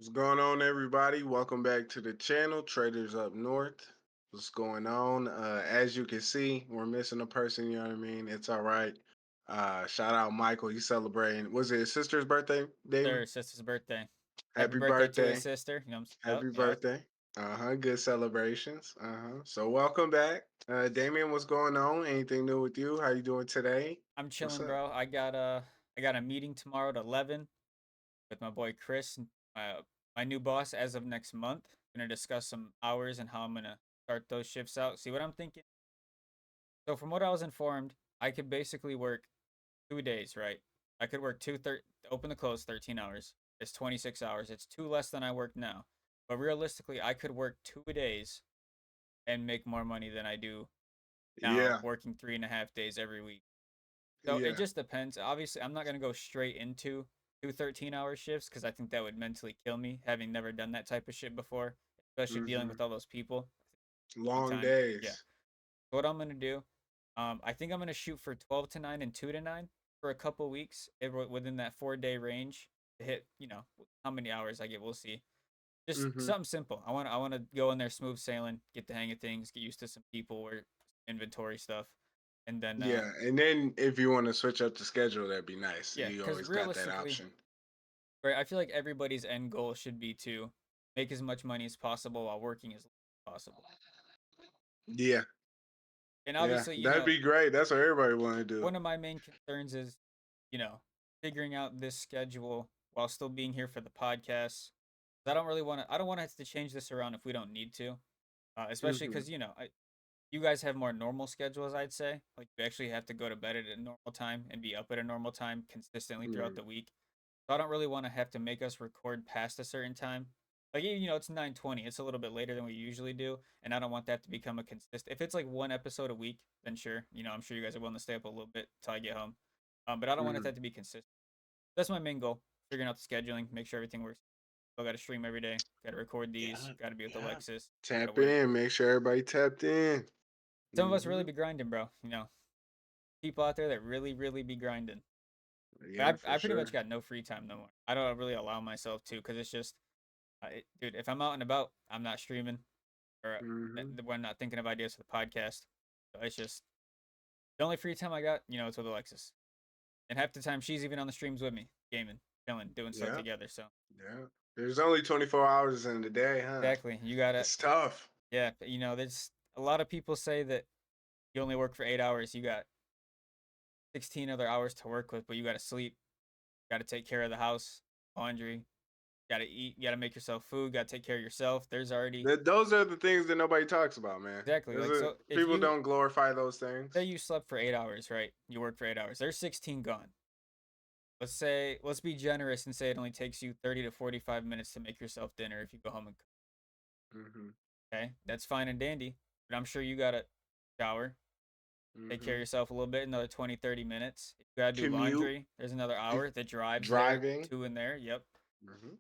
What's going on, everybody? Welcome back to the channel, Traders Up North. What's going on? As you can see, we're missing a person, you know what I mean? It's all right. Shout out Michael. He's celebrating. Was it his sister's birthday, Damon? Their sister's birthday. Happy Happy birthday to his birthday. sister. Yep, Happy yep. birthday. Uh-huh. Good celebrations. Uh-huh. So welcome back. Damien, what's going on? Anything new with you? How you doing today? I'm What's chilling, up? bro. I got a meeting tomorrow at 11 with my boy Chris, my new boss as of next month. Gonna discuss some hours and how I'm gonna start those shifts out. See what I'm thinking. So from what I was informed, I could basically work 2 days, right? I could work open to close 13 hours. It's 26 hours. It's two less than I work now. But realistically, I could work 2 days and make more money than I do now Yeah. working 3.5 days every week. So it Yeah. just depends. Obviously, I'm not going to go straight into two 13-hour shifts because I think that would mentally kill me, having never done that type of shit before, especially dealing Mm-hmm. with all those people. Long Long time. Yeah. days. So what I'm going to do, I think I'm going to shoot for 12 to 9 and 2 to 9 for a couple weeks within that 4 day range to hit, how many hours I get. We'll see. Just Mm-hmm. something simple. I want to go in there smooth sailing, get the hang of things, get used to some people or inventory stuff, and then Yeah, and then if you want to switch up the schedule, that'd be nice. yeah, You because always got that realistically, option. right, I feel like everybody's end goal should be to make as much money as possible while working as little as possible. Yeah, And yeah, obviously, that'd be great. That's what everybody want to do. one of my main concerns is, you know, figuring out this schedule while still being here for the podcast. I don't really want to. I don't want to have to change this around if we don't need to, especially Hmm. because you guys have more normal schedules. I'd say like you actually have to go to bed at a normal time and be up at a normal time consistently throughout Hmm. the week. So I don't really want to have to make us record past a certain time. Like it's 9:20. It's a little bit later than we usually do, and I don't want that to become a consistent. If it's like one episode a week, then sure. I'm sure you guys are willing to stay up a little bit till I get home. But I don't want Hmm. that to be consistent. That's my main goal. Figuring out the scheduling, make sure everything works. Still got to stream every day. Got to record these. Yeah, Got to be with yeah. Alexis. Got to Tap work. in. Make sure everybody tapped in. Some of us Hmm. really be grinding, bro. People out there that really, really be grinding. Yeah, But for I pretty much sure. got no free time no more. I don't really allow myself to because it's just, dude, if I'm out and about, I'm not streaming or Hmm. when I'm not thinking of ideas for the podcast. So it's just the only free time I got, it's with Alexis. And half the time she's even on the streams with me, gaming, chilling, doing stuff Yeah, together. So yeah. There's only 24 hours in the day, huh? exactly, you gotta, It's tough. yeah. There's a lot of people say that you only work for 8 hours. You got 16 other hours to work with, but you gotta sleep, gotta take care of the house, laundry, gotta eat, you gotta make yourself food, gotta take care of yourself. There's already Those are the things that nobody talks about, man. exactly like so. If People you don't glorify those things. say you slept for 8 hours, right? You work for 8 hours. There's 16 gone. Let's be generous and say it only takes you 30 to 45 minutes to make yourself dinner if you go home and cook. Hmm. Okay, that's fine and dandy. But I'm sure you gotta shower, take care of Hmm. yourself a little bit, another 20, 30 minutes. If you gotta do Commute, laundry, there's another hour. The drives there, driving. two in there. Yep. Hmm.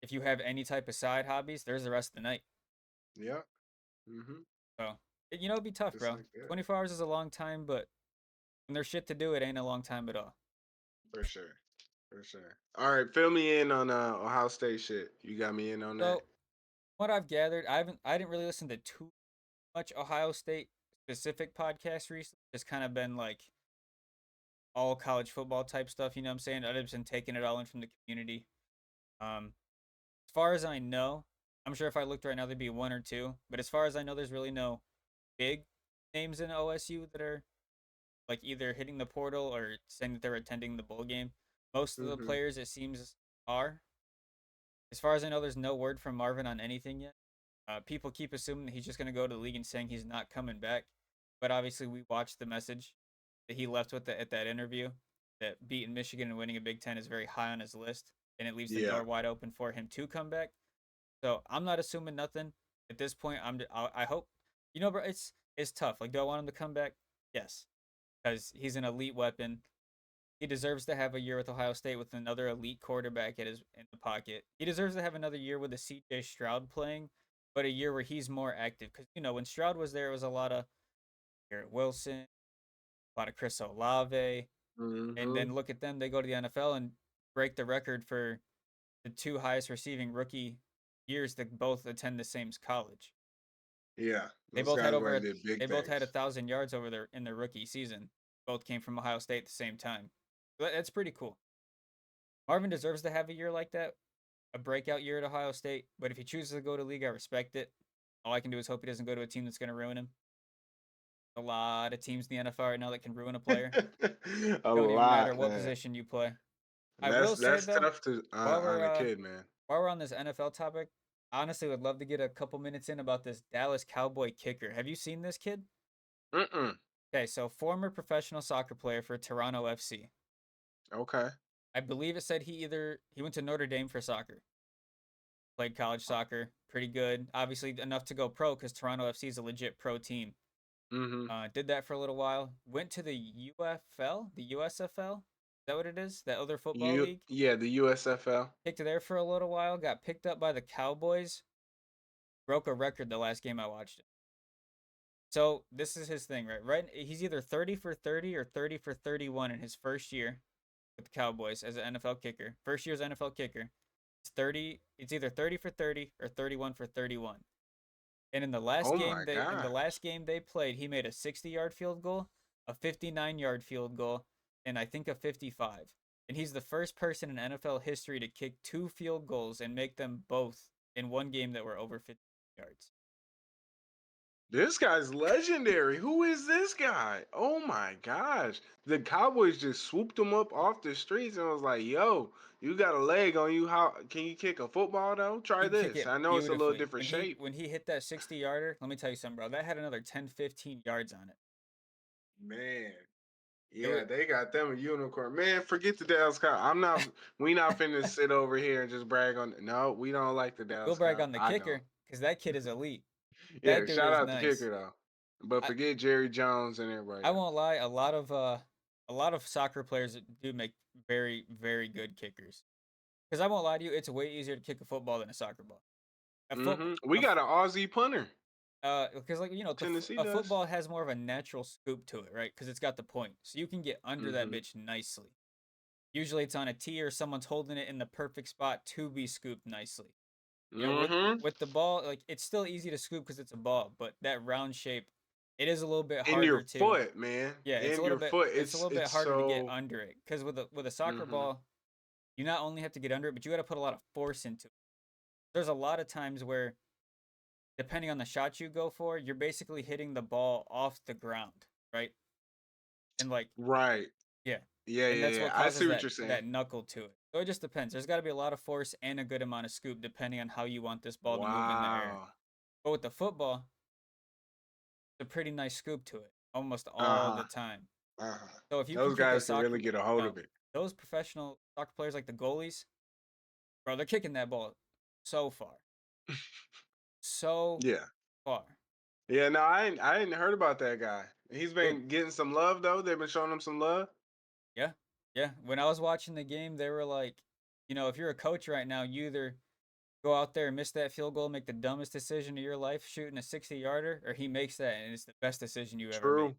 If you have any type of side hobbies, there's the rest of the night. Yeah. Hmm. So it'd be tough, Just bro. like that. 24 hours is a long time, but when there's shit to do, it ain't a long time at all. For sure. For sure. All right, fill me in on Ohio State shit. You got me in on that. So what I've gathered, I didn't really listen to too much Ohio State specific podcasts recently. It's kind of been like all college football type stuff. You know what I'm saying? I've just been taking it all in from the community. As far as I know, I'm sure if I looked right now, there'd be one or two. But as far as I know, there's really no big names in OSU that are like either hitting the portal or saying that they're attending the bowl game. Most of the Hmm. players, it seems, are. As far as I know, there's no word from Marvin on anything yet. People keep assuming that he's just going to go to the league and saying he's not coming back. But obviously, we watched the message that he left with at that interview that beating Michigan and winning a Big Ten is very high on his list, and it leaves the Yeah. door wide open for him to come back. So I'm not assuming nothing at this point. I hope, bro. It's tough. Like, do I want him to come back? Yes, because he's an elite weapon. He deserves to have a year with Ohio State with another elite quarterback in the pocket. He deserves to have another year with a CJ Stroud playing, but a year where he's more active. Because when Stroud was there, it was a lot of Garrett Wilson, a lot of Chris Olave, and Hmm. then look at them. They go to the NFL and break the record for the two highest receiving rookie years that both attend the same college. Yeah, They those both had guys over went a, and did they big both had things. 1,000 yards over their rookie season. Both came from Ohio State at the same time. That's pretty cool. Marvin deserves to have a year like that, a breakout year at Ohio State. But if he chooses to go to league, I respect it. All I can do is hope he doesn't go to a team that's going to ruin him. A lot of teams in the NFL right now that can ruin a player. A Don't even matter lot, what man. position you play. I will say That's though, tough to while on we're a uh, kid, man. while we're on this NFL topic, honestly would love to get a couple minutes in about this Dallas Cowboy kicker. Have you seen this kid? Mm-mm. Okay, so former professional soccer player for Toronto FC. Okay. I believe it said he went to Notre Dame for soccer. Played college soccer, pretty good. Obviously enough to go pro because Toronto FC is a legit pro team. Mm-hmm. Did that for a little while. Went to the UFL, the USFL. Is that what it is? That other football league. Yeah, the USFL. Kicked there for a little while. Got picked up by the Cowboys. Broke a record the last game I watched it. So this is his thing, right? Right, he's either 30 for 30 or 30 for 31 in his first year with the Cowboys as an NFL kicker. First year's NFL kicker. It's 30. It's either 30 for 30 or 31 for 31. And Oh my in the gosh. last game they played, he made a 60-yard field goal, a 59-yard field goal, and I think a 55. And he's the first person in NFL history to kick two field goals and make them both in one game that were over 50 yards. This guy's legendary. Who is this guy? Oh my gosh. The Cowboys just swooped him up off the streets and was like, yo, you got a leg on you. How can you kick a football though? He Try can kick this. it I know it's a little beautifully. different shape. When he hit that 60-yarder, let me tell you something, bro. That had another 10, 15 yards on it. Man. It was Yeah, they got them a unicorn. Man, forget the Dallas Cow. I'm not we not finna sit over here and just brag on no, we don't like the we'll Dallas brag Cow. on the I don't. kicker because that kid is elite. That Yeah, dude shout is out the nice. kicker though. But I, forget Jerry Jones and everybody I else. won't lie, a lot of soccer players do make very, very good kickers. Because I won't lie to you, it's way easier to kick a football than a soccer ball. A football, We got an Aussie punter. because like Tennessee a does. football has more of a natural scoop to it, right? Because it's got the point, so you can get under that Mm-hmm. bitch nicely. Usually, it's on a tee or someone's holding it in the perfect spot to be scooped nicely. Mm-hmm. With the ball, like it's still easy to scoop because it's a ball, but that round shape, it is a little bit In your harder to. foot, man. Yeah, In your foot. it's a little bit It's harder to get so under it because with a soccer mm-hmm. ball, you not only have to get under it, but you got to put a lot of force into it. There's a lot of times where, depending on the shot you go for, you're basically hitting the ball off the ground, right? And like, Right. yeah, Yeah, and yeah, that's yeah. what I causes see what you're saying. that knuckle to it. So it just depends. There's got to be a lot of force and a good amount of scoop depending on how you want this ball to move in the air. Wow. But with the football, it's a pretty nice scoop to it almost all Uh-huh. the time. Uh-huh. So if you can Those kick a guys can really soccer, get a hold of it. those professional soccer players like the goalies, bro, they're kicking that ball so far, so Yeah. far. Yeah, no, I ain't heard about that guy. He's Dude, been getting some love though. They've been showing him some love. yeah, yeah. When I was watching the game, they were like, if you're a coach right now, you either go out there and miss that field goal, make the dumbest decision of your life, shooting a 60-yarder, or he makes that and it's the best decision you ever made. True.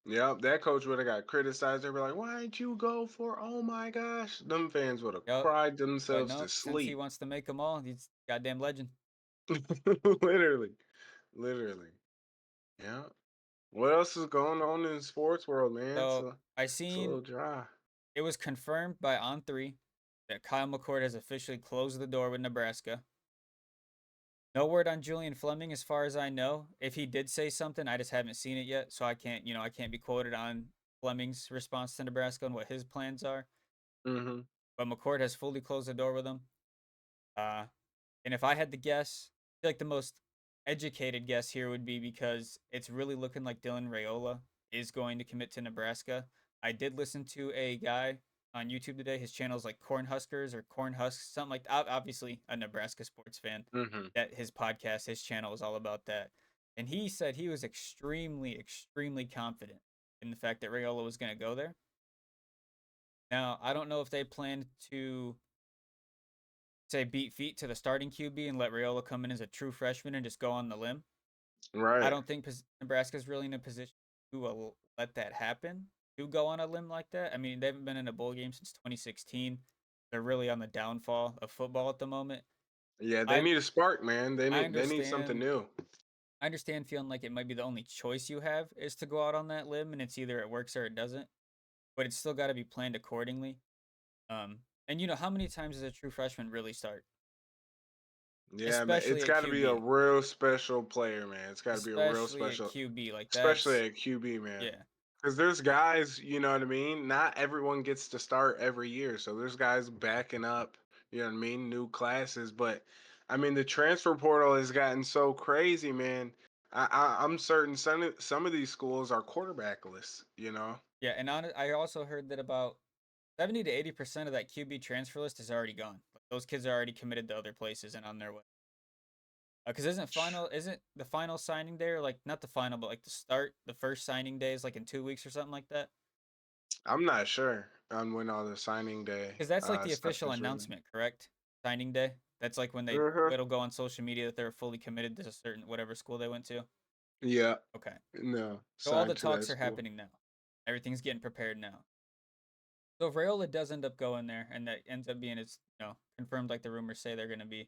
Yep, that coach would have got criticized. They'd be like, "Why'd you go for? Oh my gosh!" Them fans would have Yep. cried But themselves to no, since he sleep. wants to make them all, he's goddamn legend. Literally, literally. Yeah. What else is going on in the sports world, man? So I It's a little seen dry. it was confirmed by On3 that Kyle McCord has officially closed the door with Nebraska. No word on Julian Fleming as far as I know. If he did say something, I just haven't seen it yet, so I can't be quoted on Fleming's response to Nebraska and what his plans are. Mm-hmm. But McCord has fully closed the door with him. Uh, and if I had to guess, I feel like the most educated guess here would be because it's really looking like Dylan Raiola is going to commit to Nebraska. I did listen to a guy on YouTube today. His channel is like Cornhuskers or Cornhusks, something like that. Obviously, a Nebraska sports fan. Mm-hmm. That his podcast, his channel is all about that. And he said he was extremely, extremely confident in the fact that Raiola was going to go there. Now, I don't know if they planned to say beat feet to the starting QB and let Raiola come in as a true freshman and just go on the limb. I Right. don't think Nebraska's really in a position to let that happen, to go on a limb like that. I mean, they haven't been in a bowl game since 2016. they're really on the downfall of football at the moment. Yeah, they I need a spark, man. They I need something understand new. I understand feeling like it might be the only choice you have is to go out on that limb, and it's either it works or it doesn't, but it's still got to be planned accordingly. And how many times does a true freshman really start? Yeah, man. It's Especially at got to be a QB. real special player, man. It's got to be a real Especially at special, QB. Like especially that's at QB, man. yeah. Because there's guys, you know what I mean? Not everyone gets to start every year. So there's guys backing up, you know what I mean? New classes. But I mean, the transfer portal has gotten so crazy, man. I'm certain some of these schools are quarterbackless, you know? Yeah, and I also heard that about 70 to 80% of that QB transfer list is already gone. Like, those kids are already committed to other places and on their way. Because isn't the final signing day, or like not the final, but like the first signing day is like in 2 weeks or something like that? I'm not sure on when all the signing day Because that's like the stuff official is really. announcement, correct? Signing day. That's like when Uh-huh. it'll go on social media that they're fully committed to a certain whatever school they went to. Yeah. Okay, No. so all the Signed to that talks are school. happening now. Everything's getting prepared now. So if Rayola does end up going there, and that ends up being it's confirmed like the rumors say they're going to be,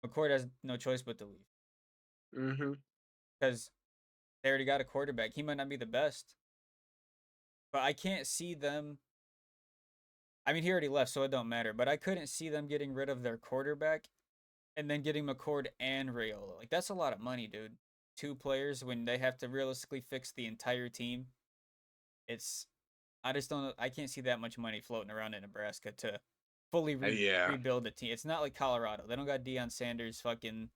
McCord has no choice but to leave Mm-hmm. because they already got a quarterback. He might not be the best, but I can't see them. I mean, he already left, so it don't matter. But I couldn't see them getting rid of their quarterback and then getting McCord and Rayola. Like that's a lot of money, dude. Two players when they have to realistically fix the entire team. It's I just don't. I can't see that much money floating around in Nebraska to fully Yeah. rebuild a team. It's not like Colorado. They don't got Deion Sanders fucking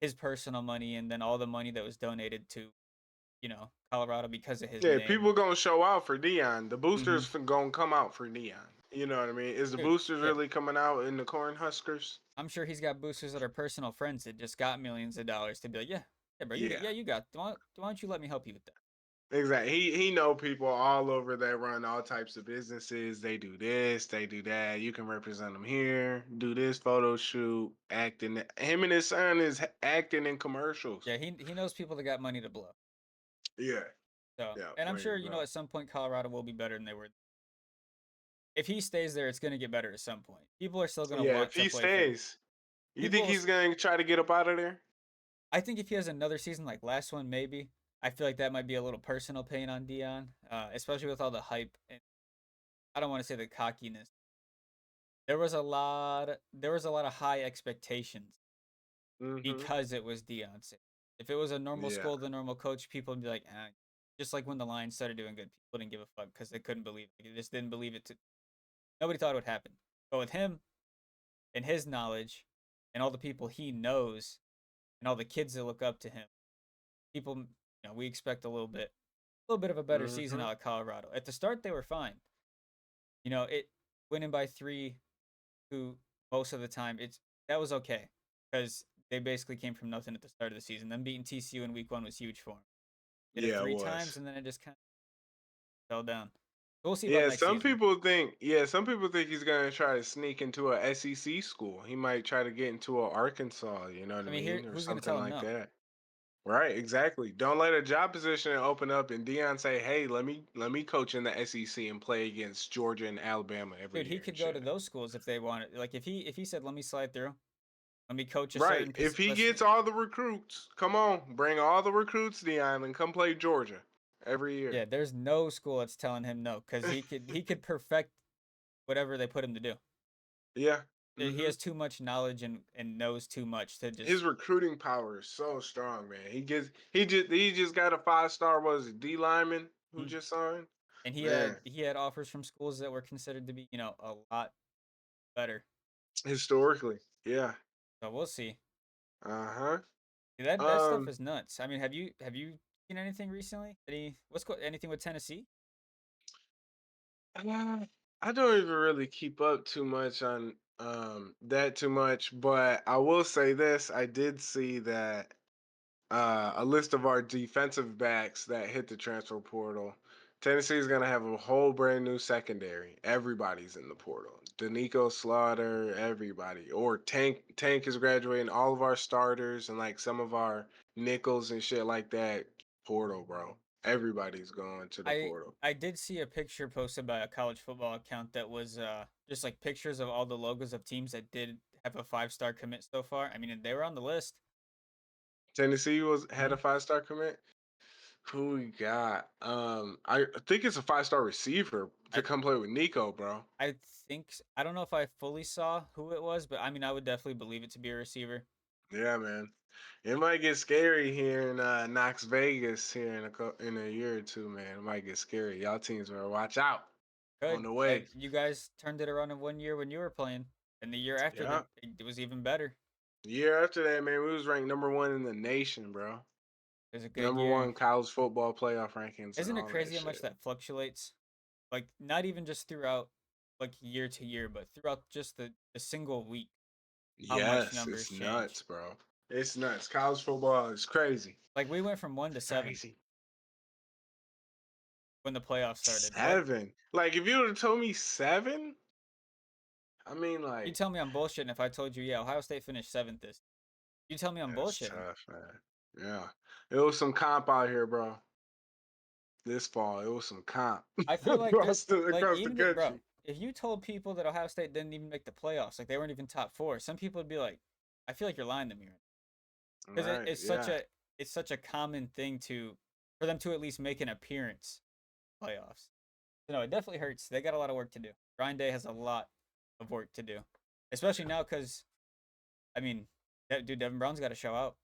his personal money and then all the money that was donated to Colorado because of his Yeah, name. people gonna show out for Dion. The Mm-hmm. boosters gonna come out for Dion. You know what I mean? Is the Dude, boosters yeah, really coming out in the corn huskers? I'm sure he's got boosters that are personal friends that just got millions of dollars to be like, yeah, yeah, bro, Yeah, you got. Why don't you let me help you with that? exactly. He know people all over that run all types of businesses. They do this, they do that. You can represent them here. Do this photo shoot, acting. Him and his son is acting in commercials. Yeah, he knows people that got money to blow. Yeah, So, yeah. and I'm There sure you go. at some point Colorado will be better than they were. If he stays there, it's gonna get better at some point. People are still gonna Yeah, want if to he play for him. stays, you People think will. he's gonna try to get up out of there? I think if he has another season like last one, maybe. I feel like that might be a little personal pain on Dion, especially with all the hype and I don't want to say the cockiness. There was a lot of high expectations Mm-hmm. because it was Dion. If it was a normal Yeah. school, the normal coach, people would be like, just like when the Lions started doing good, people didn't give a fuck because they couldn't believe it. They just didn't believe it. Nobody thought it would happen. But with him and his knowledge and all the people he knows and all the kids that look up to him, people, we expect a little bit of a better season Mm-hmm. out of Colorado. At the start, they were fine. It winning by 3, who most of the time that was okay because they basically came from nothing at the start of the season. Them beating TCU in week 1 was huge for them. Did it Yeah, it 3 times was. and then it just kind of fell down. We'll see about Yeah, next season. some people think he's gonna try to sneak into a SEC school. He might try to get into a Arkansas, you know what I I mean, here mean, or who's gonna something tell him like no, that. Right, exactly. Don't let a job position open up and Dion say, "Hey, let me coach in the SEC and play against Georgia and Alabama every dude? He year and could go to shit." those schools if they wanted. Like if he said, "Let me slide through, let me coach a Right. certain If he let's gets all the recruits, come on, bring all the recruits, Dion, and come play Georgia every year. yeah." There's no school that's telling him no because he could perfect whatever they put him to do. Yeah. He Hmm. has too much knowledge and knows too much to His just. recruiting power is so strong, man. He just got a 5-star, was it D lineman who Mm. just signed? And Man, he had offers from schools that were considered to be, a lot better. historically. Yeah. So we'll see. Uh-huh. That stuff Um is nuts. I mean, have you seen anything recently? Anything with Tennessee? uh, I don't even really keep up too much on that too much, but I will say this. I did see that a list of our defensive backs that hit the transfer portal. Tennessee is going to have a whole brand new secondary. Everybody's in the portal. Danico Slaughter, everybody. Or Tank is graduating. All of our starters and like some of our nickels and shit like that. Portal, bro. Everybody's going to the I portal. I did see a picture posted by a college football account that was just like pictures of all the logos of teams that did have a 5-star commit so far. I mean, they were on the list. Tennessee had Hmm. a 5-star commit. Who we got? I think it's a 5-star receiver to I come play with Nico, bro. I I don't know if I fully saw who it was, but I mean, I would definitely believe it to be a receiver. Yeah, man. It might get scary here in Knox Vegas here in a year or two, man. It might get scary. Y'all teams better watch out on Good. the way. You guys turned it around in 1 year when you were playing, and the year after Yeah. it was even better. Year after that, man, we was ranked #1 in the nation, bro. It was a good Number year. one college football playoff rankings and Isn't it all that crazy how shit. much that fluctuates? Like not even just throughout like year to year, but throughout just the single week, how much Yes, numbers it's change. nuts, bro. It's nuts. College football is crazy. Like we went from 1 to 7 Crazy. when the playoffs started. What? 7. Like if you would have told me 7, I mean, You like tell me I'm bullshitting if I told you, yeah, Ohio State finished seventh this. You tell me I'm that's bullshitting. tough, man. Yeah, it was some comp out here, bro. This fall, it was some comp I feel like there, across the even if, bro, country. if you told people that Ohio State didn't even make the playoffs, like they weren't even top four, some people would be like, I feel like you're lying to me, All because right, yeah. it's such a common thing to for them to at least make an appearance playoffs. So no, it definitely hurts. They got a lot of work to do. Ryan Day has a lot of work to do, especially now because I mean, dude, Devin Brown's got to show out.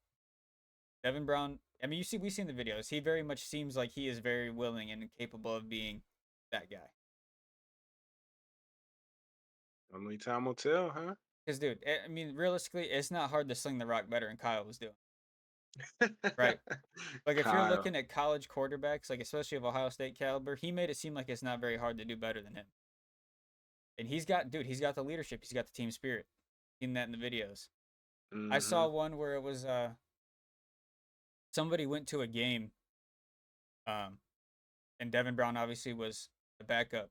Devin Brown. I mean, we've seen the videos. He very much seems like he is very willing and capable of being that guy. Only time will tell, huh? Because, dude, I mean, realistically, it's not hard to sling the rock better than Kyle was doing, right? Like, if you're Kyle. looking at college quarterbacks, like especially of Ohio State caliber, he made it seem like it's not very hard to do better than him. And he's got the leadership, he's got the team spirit. Seen that in the videos. I Mm-hmm. saw one where it was somebody went to a game, um, and Devin Brown obviously was the backup.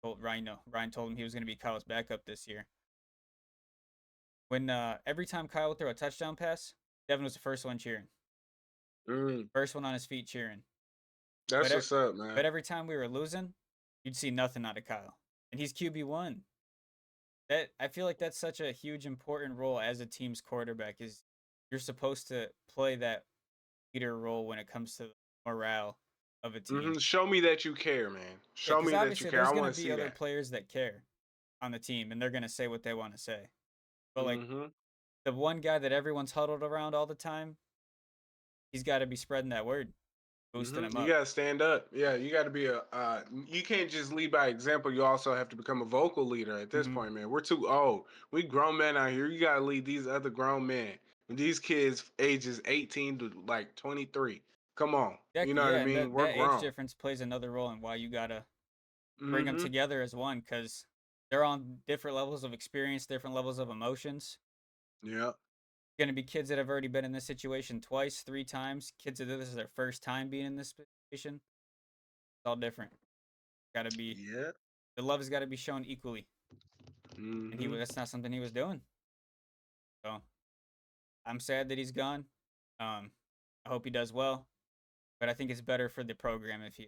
Told Ryan no, Ryan told him he was going to be Kyle's backup this year. When every time Kyle would throw a touchdown pass, Devin was the first one cheering, Mm. first one on his feet cheering. But That's what's up, man. but every time we were losing, you'd see nothing out of Kyle, and he's QB1. That I feel like that's such a huge important role as a team's quarterback is you're supposed to play that leader role when it comes to morale of a team. Show me that you care, man. Yeah, Show because me that you obviously care. I there's want gonna to be see other that. players that care on the team, and they're gonna say what they want to say. But like Mm-hmm. the one guy that everyone's huddled around all the time, he's got to be spreading that word, boosting him You up. gotta stand up. Yeah, you gotta be a. You can't just lead by example. You also have to become a vocal leader at this Hmm. point, man. We're too old. We grown men out here. You gotta lead these other grown men. These kids ages 18 to like 23. Come on. You Exactly, know what I yeah, and mean? We're that age grown. difference plays another role in why you gotta bring them Mm-hmm. together as one, because they're on different levels of experience, different levels of emotions. Yeah. Going to be kids that have already been in this situation twice, 3 times. Kids that this is their first time being in this situation. It's all different. Got to be Yeah. the love has got to be shown equally, and Mm-hmm. that's not something he was doing. So I'm sad that he's gone. I hope he does well, but I think it's better for the program if he.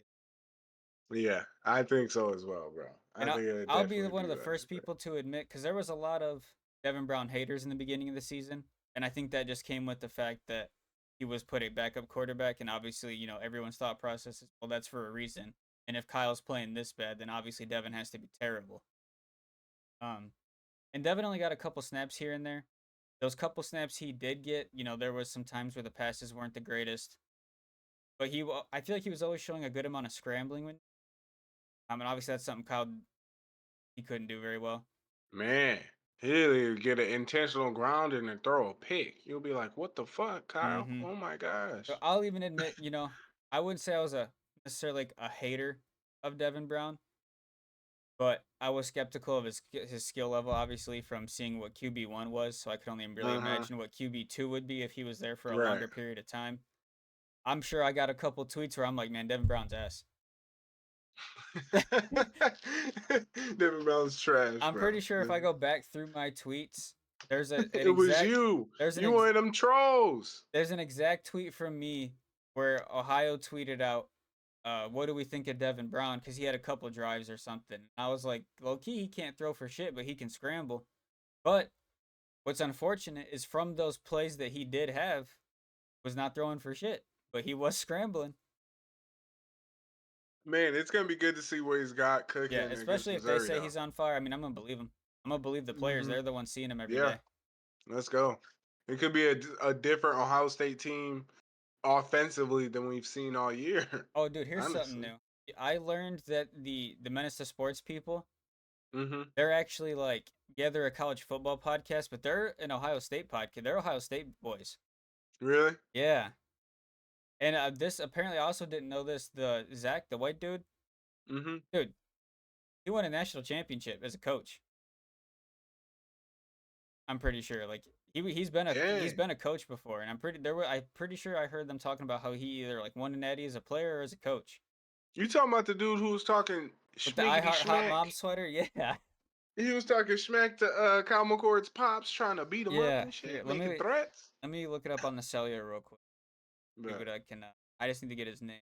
Yeah, I think so as well, bro. I And think it would I'll be definitely one be of the better. first people to admit because there was a lot of Devin Brown haters in the beginning of the season, and I think that just came with the fact that he was put a backup quarterback, and obviously, everyone's thought process is, well, that's for a reason. And if Kyle's playing this bad, then obviously Devin has to be terrible. Um, and Devin only got a couple snaps here and there. Those couple snaps he did get, there was some times where the passes weren't the greatest, but I feel like he was always showing a good amount of scrambling when. And obviously that's something Kyle he couldn't do very well. Man, he'll get an intentional grounding and throw a pick. You'll be like, what the fuck, Kyle? Mm-hmm. Oh my So gosh. I'll even admit, I wouldn't say I was a necessarily like a hater of Devin Brown, but I was skeptical of his skill level, obviously from seeing what QB1 was. So I could only really Uh-huh. imagine what QB2 would be if he was there for a Right. longer period of time. I'm sure I got a couple tweets where I'm like, man, Devin Brown's ass. Devin Brown's trash, I'm bro. pretty sure if I go back through my tweets, there's a an It was exact you. there's an You ex, one of them trolls. there's an exact tweet from me where Ohio tweeted out, "What do we think of Devin Brown?" Because he had a couple drives or something. I was like, low key, he can't throw for shit, but he can scramble. But what's unfortunate is from those plays that he did have, was not throwing for shit, but he was scrambling. Man, it's gonna be good to see what he's got Yeah, cooking against especially if they Missouri, say though. he's on fire. I mean, I'm gonna believe him. I'm gonna believe the players. Hmm. They're the ones seeing him every Yeah, day. let's go. It could be a different Ohio State team offensively than we've seen all year. Oh, dude, here's something Honestly. new. I learned that the Menace to Sports people, Hmm. they're actually like, yeah, they're a college football podcast, but they're an Ohio State podcast. They're Ohio State boys. Really? Yeah, and this apparently I also didn't know this. The Zach, the white dude, Hmm. dude, he won a national championship as a coach. I'm pretty sure. Like he's Dang. been a coach before, and I'm pretty sure I heard them talking about how he either like won an Natty as a player or as a coach. You talking about the dude who was talking With the I schmiggity Heart Hot Mom schmack? sweater, yeah, He was talking smack to Kyle McCord's pops, trying to beat him up yeah. and Here, shit, making let threats. me look it up on the cellular real quick. See But what I can. I just need to get his name.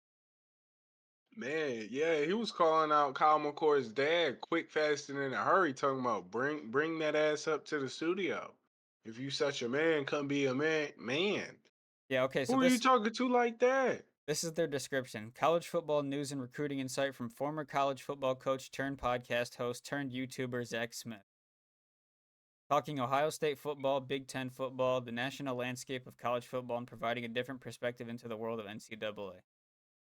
man, yeah, he was calling out Kyle McCord's dad quick, fast, and in a hurry, talking about bring that ass up to the studio. If you such a man, come be a man. Yeah, okay. So Who are you talking to like that? this is their description: college football news and recruiting insight from former college football coach turned podcast host turned YouTuber Zach Smith. Talking Ohio State football, Big Ten football, the national landscape of college football, and providing a different perspective into the world of NCAA.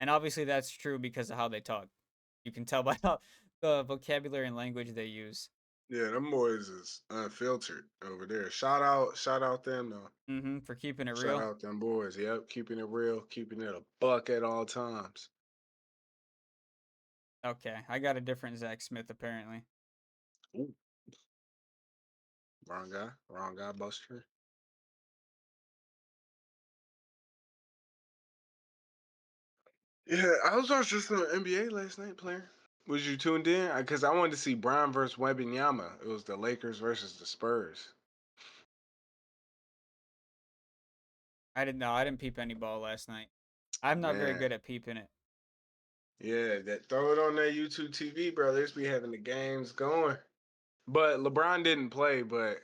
And obviously, that's true because of how they talk. You can tell by how the vocabulary and language they use. Yeah, them boys is unfiltered over there. Shout out them though. For keeping it Shout real. out them boys. Yep, keeping it real, keeping it a buck at all times. Okay, I got a different Zach Smith apparently. Ooh, wrong guy, Buster. Yeah, I was watching some NBA last night, player. Was you tuned in? Because I wanted to see Brown versus Wembanyama. It was the Lakers versus the Spurs. I didn't know. I didn't peep any ball last night. I'm not very Man, good at peeping it. yeah, that throw it on that YouTube TV, bro. They be having the games going. But LeBron didn't play. But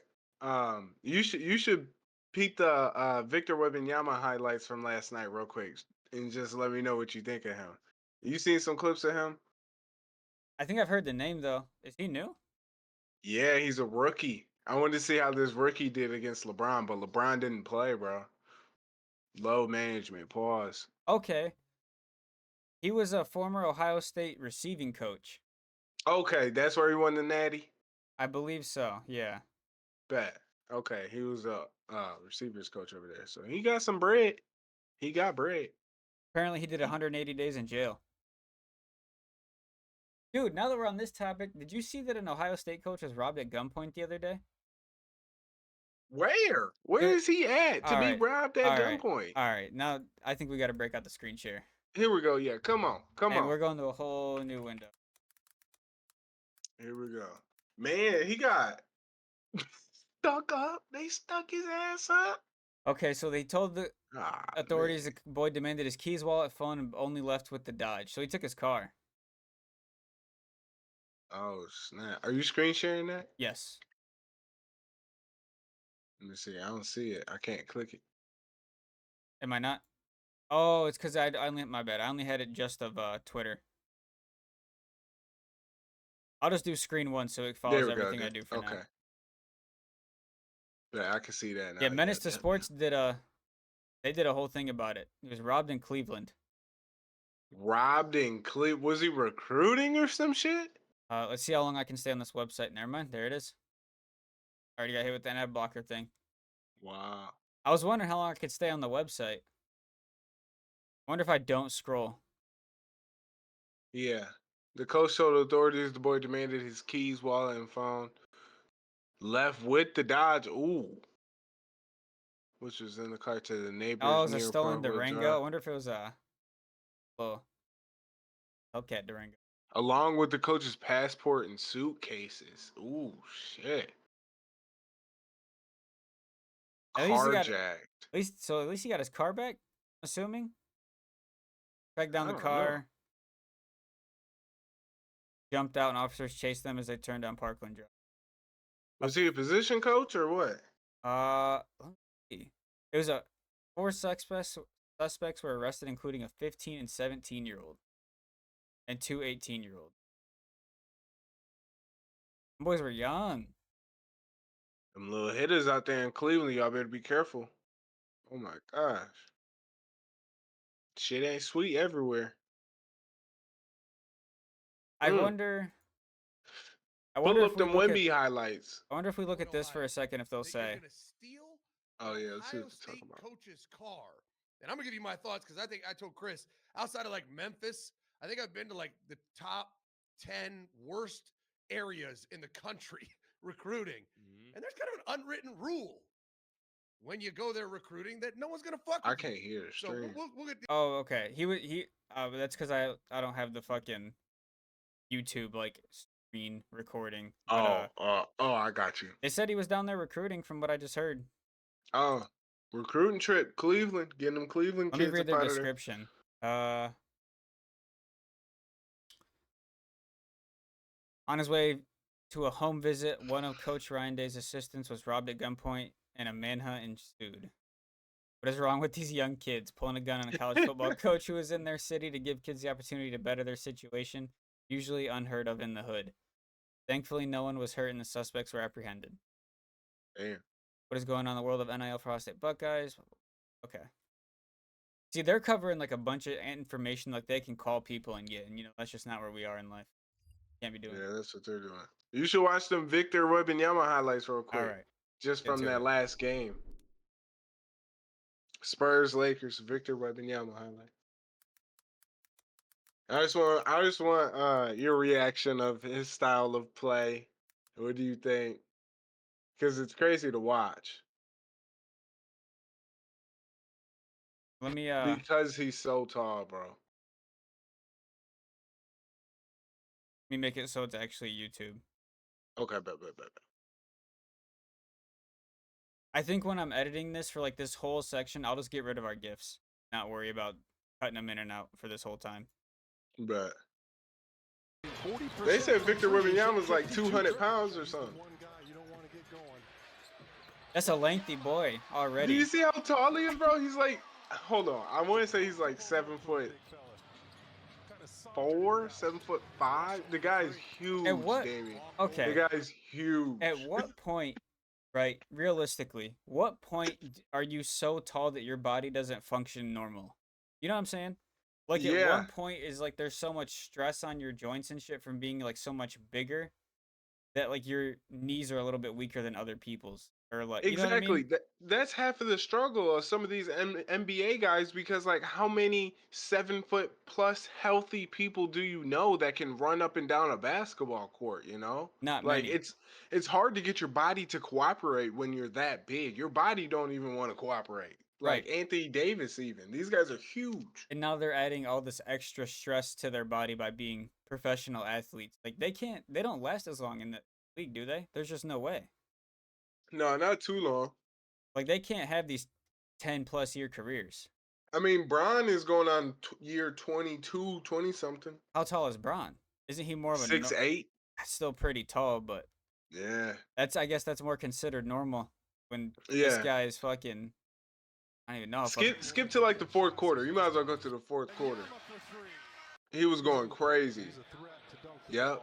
you should peep the Victor Wembanyama highlights from last night real quick, and just let me know what you think of him. You seen some clips of him? I think I've heard the name though. Is he new? Yeah, he's a rookie. I wanted to see how this rookie did against LeBron, but LeBron didn't play, bro. Low management. Pause. Okay. He was a former Ohio State receiving coach. Okay, that's where he won the natty. I believe so. Yeah. Bet. Okay, he was a receivers coach over there, so he got some bread. He got bread. Apparently he did He, 180 days in jail. Dude, now that we're on this topic, did you see that an Ohio State coach was robbed at gunpoint the other day? where? Where It, is he at to all be right. robbed at All right. gunpoint? All right. Now I think we got to break out the screen share. Here we go. Yeah, come on, come And on. we're going to a whole new window. Here we go. Man, he got stuck up. They stuck his ass up. Okay, so they told the Ah, authorities man. the boy demanded his keys, wallet, phone, and only left with the Dodge. So he took his car. Oh snap! Are you screen sharing that? Yes. Let me see. I don't see it. I can't click it. Am I not? Oh, it's because I only, my bad. I only had it just of Twitter. I'll just do screen one so it There follows we go. everything I do for now. Okay. Yeah, I can see that Yeah, now. Yeah, Menace to damn. Sports did they did a whole thing about it. He was robbed in Cleveland. Robbed in Cleve. Was he recruiting or some shit? Let's see how long I can stay on this website. Never mind. There it is. I already got hit with that ad blocker thing. Wow. I was wondering how long I could stay on the website. I wonder if I don't scroll. Yeah. The coach told authorities the boy demanded his keys, wallet, and phone. Left with the Dodge. Ooh. Which was in the car to the Oh, it neighbors was a near stolen Parkville Durango. I Drive. wonder if it was a little Hellcat Durango. Along with the coach's passport and suitcases. Ooh, shit. At least he got Carjacked. at least he got his car back. Assuming. Pegged down I the don't know. car, jumped out, and officers chased them as they turned down Parkland Drive. Was he a position coach or what? Let me see. It was a four suspects were arrested, including a 15 and 17-year-old and two 18-year-olds. Boys were young. Them little hitters out there in Cleveland, y'all better be careful. Oh my gosh. Shit ain't sweet everywhere. I Mm. wonder. I Pull wonder if up we them look at. Wemby highlights. I wonder if we look at this for a second, if they'll Think they're say. gonna steal Oh an yeah, let's see Ohio what they're State talking about. coach's car. And I'm gonna give you my thoughts because I think I told Chris outside of like Memphis, I think I've been to like the top 10 worst areas in the country recruiting. And there's kind of an unwritten rule when you go there recruiting that no one's gonna fuck I with you. can't hear the So stream. we'll get Oh, okay. He. That's because I don't have the fucking YouTube like screen recording. But I got you. they said he was down there recruiting, from what I just heard. Oh, recruiting trip, Cleveland, getting them Cleveland Let me kids read up their out of there. description. On his way to a home visit, one of Coach Ryan Day's assistants was robbed at gunpoint and a manhunt ensued. What is wrong with these young kids? Pulling a gun on a college football coach who was in their city to give kids the opportunity to better their situation, usually unheard of in the hood. Thankfully, no one was hurt and the suspects were apprehended. Damn. What is going on in the world of NIL for Ohio State Buckeyes? Okay. See, they're covering like a bunch of information like they can call people and get, and that's just not where we are in life. Can't be doing Yeah, it. that's what they're doing. You should watch them Victor Wembanyama highlights real quick. All right. Just Get from to that it. last game. Spurs Lakers Victor Wembanyama highlight. I just want your reaction of his style of play. What do you think? Because it's crazy to watch. Let me Because he's so tall, bro. make it so it's actually YouTube. Okay, bet. I think when I'm editing this for like this whole section, I'll just get rid of our GIFs. Not worry about cutting them in and out for this whole time. But they said Victor Wembanyama's like 200 pounds or something. That's a lengthy boy already. Do you see how tall he is, bro? He's like, hold on. I want to say he's like 7'4", 7'5". The guy's huge, At what? Damian. Okay. The guy's huge. At what point, right? Realistically, what point are you so tall that your body doesn't function normal? You know what I'm saying? Like at Yeah. one point is like there's so much stress on your joints and shit from being like so much bigger that like your knees are a little bit weaker than other people's, or like you know what I Exactly. mean? That's half of the struggle of some of these NBA guys because, like, how many 7 foot plus healthy people do you know that can run up and down a basketball court? Not Like many. it's hard to get your body to cooperate when you're that big. Your body don't even want to cooperate. Like Right. Anthony Davis, even these guys are huge. And now they're adding all this extra stress to their body by being professional athletes. Like they don't last as long in the league, do they? There's just no way. No, not too long. Like they can't have these 10+ year careers. I mean, Bron is going on year 22, 20 something. How tall is Braun? Isn't he more of a 6'8". That's still pretty tall, but Yeah. I guess that's more considered normal when this Yeah. guy is fucking. I don't even know. Skip to like the fourth quarter. You might as well go to the fourth quarter. He was going crazy. Yep.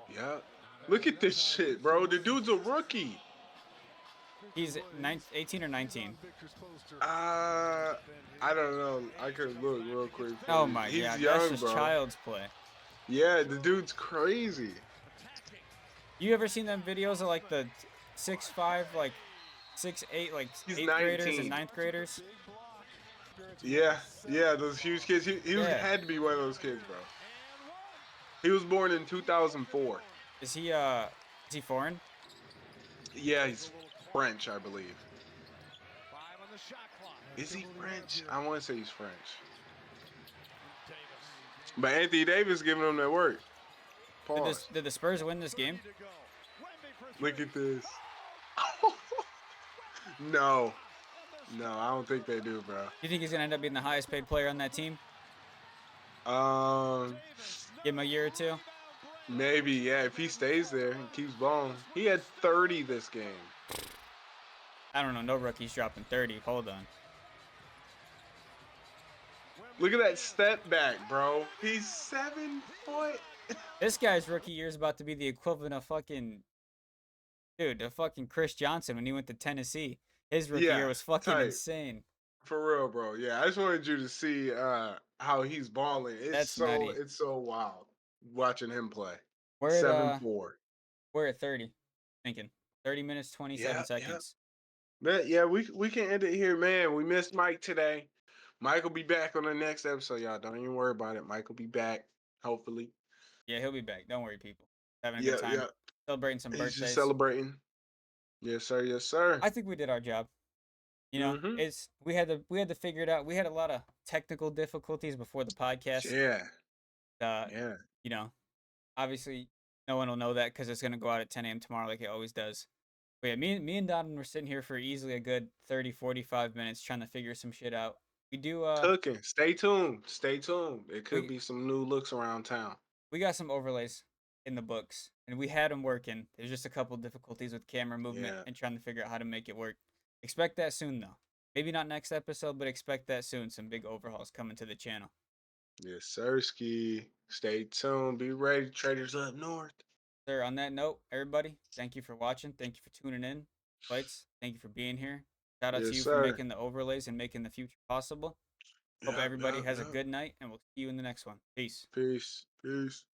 Look at this shit, bro. The dude's a rookie. He's 18 or 19. I don't know. I could look real quick. Oh my He's god, young, that's just bro. child's play. Yeah, the dude's crazy. You ever seen them videos of like the 6'5", like 6'8", like He's 8th graders 19. and 9th graders? Yeah, those huge kids. He Yeah. had to be one of those kids, bro. He was born in 2004. Is he foreign? Yeah, he's French, I believe. Is he French? I want to say he's French. But Anthony Davis giving him that work. Pause. Did the Spurs win this game? Look at this. No, I don't think they do, bro. You think he's gonna end up being the highest paid player on that team? Um, Give him a year or two. maybe, yeah, if he stays there and keeps balling. He had 30 this game. I don't know. No rookie's dropping 30. Hold on. Look at that step back, bro. He's 7 foot. This guy's rookie year is about to be the equivalent of fucking dude, the fucking Chris Johnson when he went to Tennessee. His rookie year Yeah, was fucking tight. insane. For real, bro. Yeah, I just wanted you to see how he's balling. That's nutty. It's so wild watching him play. We're at 7-4. we're at 30. Thinking 30 minutes 27 Yeah, yeah. seconds. But yeah, we can end it here, man. We missed Mike today. Mike will be back on the next episode, y'all. Don't even worry about it. Mike will be back, hopefully. Yeah, he'll be back. Don't worry, people. Having a Yeah, good time. yeah. Celebrating some He's just birthdays. celebrating. Yes, sir. Yes, sir. I think we did our job. You know, Mm-hmm. we had to figure it out. We had a lot of technical difficulties before the podcast. Yeah. Uh, Yeah. you know, obviously no one will know that because it's gonna go out at 10 a.m. tomorrow like it always does. But yeah, me and Donovan were sitting here for easily a good 30, 45 minutes trying to figure some shit out. We do Cooking. Stay tuned. Stay tuned. It could we be some new looks around town. we got some overlays in the books and we had them working. There's just a couple difficulties with camera movement Yeah. and trying to figure out how to make it work. Expect that soon though. Maybe not next episode, but expect that soon. Some big overhauls coming to the channel. Yes, sir, Ski. Stay tuned. Be ready. Traders up north. Sir, on that note, everybody, thank you for watching. Thank you for tuning in. Lights, thank you for being here. Shout out to Yes, you for sir. making the overlays and making the future possible. Hope Yep, everybody yep, has a yep. good night, and we'll see you in the next one. Peace. Peace. Peace.